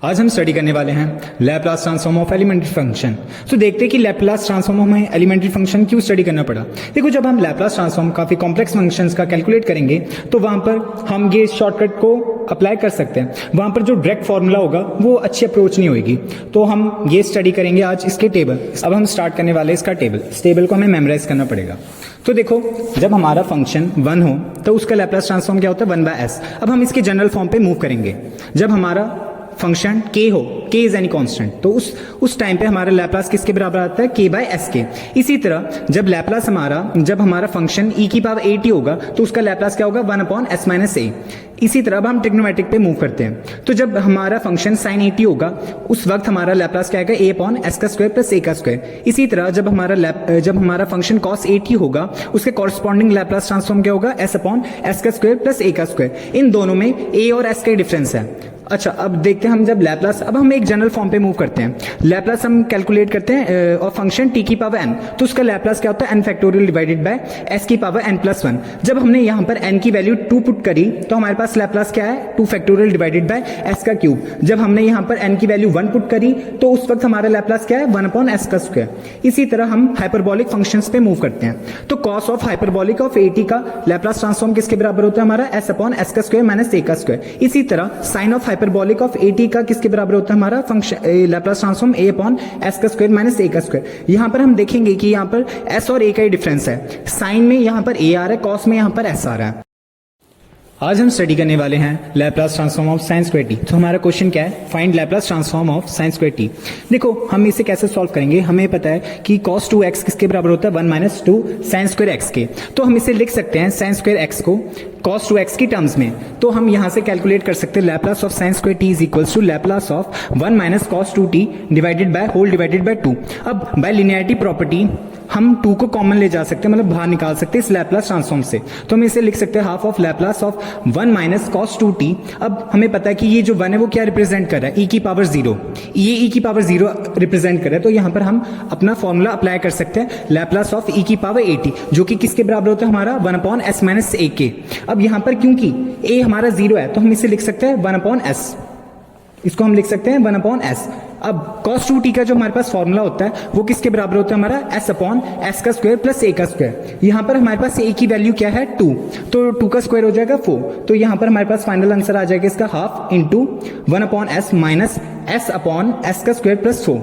आज हम स्टडी करने वाले हैं Laplace transform of elementary function. तो देखते हैं कि लैपलास ट्रांसफॉर्म हमें एलिमेंट्री फंक्शन क्यों स्टडी करना पड़ा। देखो, जब हम लैपलास ट्रांसफॉर्म काफी कॉम्प्लेक्स फंक्शंस का कैलकुलेट करेंगे तो वहां पर हम ये शॉर्टकट को अप्लाई कर सकते हैं। वहां पर जो डायरेक्ट फॉर्मूला होगा वो अच्छी अप्रोच नहीं होगी, तो हम ये स्टडी करेंगे आज इसके टेबल। अब हम स्टार्ट करने वाले इसका टेबल। इस टेबल को हमें मेमोराइज करना पड़ेगा। तो देखो, जब हमारा फंक्शन 1 हो तो उसका लैपलास ट्रांसफॉर्म क्या होता है, 1/s। अब हम इसके जनरल फॉर्म पे मूव करेंगे। जब हमारा फंक्शन k हो, k इज एनी कांस्टेंट, तो उस टाइम पे हमारा लैपलास किसके बराबर आता है, k/s के। इसी तरह जब हमारा फंक्शन e की पावर at होगा तो उसका लैपलास क्या होगा, 1/s - a। इसी तरह अब हम ट्रिग्नोमेट्रिक पे मूव करते हैं। तो जब हमारा फंक्शन sin 80 होगा उस वक्त हमारा लैपलास क्या आएगा, a/s² + a²। इसी तरह जब हमारा फंक्शन cos 80 होगा उसके कॉरस्पॉन्डिंग लैपलास ट्रांसफॉर्म क्या होगा, s/s² + a²। इन दोनों में a और s का डिफरेंस है। अच्छा, अब देखते हैं अब हम एक जनरल फॉर्म पे मूव करते हैं। लैपलास हम कैलकुलेट करते हैं और फंक्शन t की पावर n, तो उसका लैपलास क्या होता है, n factorial divided by s की पावर n+1। जब हमने यहाँ पर n की वैल्यू 2 पुट करी तो हमारे पास लैपलास क्या है, 2 फैक्टोरियल डिवाइडेड बाय s का क्यूब। जब हमने यहाँ पर n की वैल्यू 1 पुट करी तो उस वक्त हमारा लैपलास क्या है, 1/s²। इसी तरह हम हाइपरबोलिक फंक्शंस पे मूव करते हैं। तो कॉस ऑफ हाइपरबोलिक ऑफ 80 का लैपलास ट्रांसफॉर्म किसके बराबर होता है, हमारा s/s² - a²। इसी तरह साइन ऑफ हाइपरबोलिक ऑफ 80 का किसके बराबर होता है, हमारा function Laplace transform a/s² - a²। यहां पर हम देखेंगे कि यहां पर s और a का ही डिफरेंस है। साइन में यहां पर a आ रहा है, कॉस में यहां पर s आ रहा है। आज हम स्टडी करने वाले हैं Laplace transform of sin² t। तो हमारा क्वेश्चन क्या है, find Laplace transform of sin² t। देखो, हम इसे कैसे सॉल्व करेंगे। हमें पता है कि cos 2x किसके बराबर होता है, 1 - 2 sin² x के। तो हम इसे लिख सकते हैं sin² x को cos 2x की टर्म्स में। तो हम यहां से कैलकुलेट कर सकते हैं Laplace of sin² t is equals to Laplace of 1 - cos 2t divided by 2। अब बाय लिनियरिटी प्रॉपर्टी हम 2 को कॉमन ले जा सकते हैं, मतलब बाहर निकाल सकते हैं इस लैपलास ट्रांसफॉर्म से। तो हम इसे लिख सकते हैं half of Laplace of 1 - cos 2t। अब हमें पता है कि ये जो 1 है वो क्या रिप्रेजेंट कर रहा है, e की पावर 0। ये e की पावर 0 रिप्रेजेंट कर रहा है, तो यहां पर हम अपना फॉर्मूला अप्लाई कर सकते हैं लैपलास ऑफ e की पावर 80, जो कि किसके बराबर होता है, हमारा 1/s - a के। अब यहां पर क्योंकि a हमारा 0 है तो हम इसे लिख सकते हैं 1/s। इसको हम लिख सकते हैं 1/s। अब cos 2t का जो हमारे पास फॉर्मूला होता है वो किसके बराबर होता है, हमारा s/s² + a²। यहां पर हमारे पास a की वैल्यू क्या है, 2, तो 2 का स्क्वायर हो जाएगा 4। तो यहां पर हमारे पास फाइनल आंसर आ जाएगा इसका हाफ इंटू 1/s - s/s² + 4।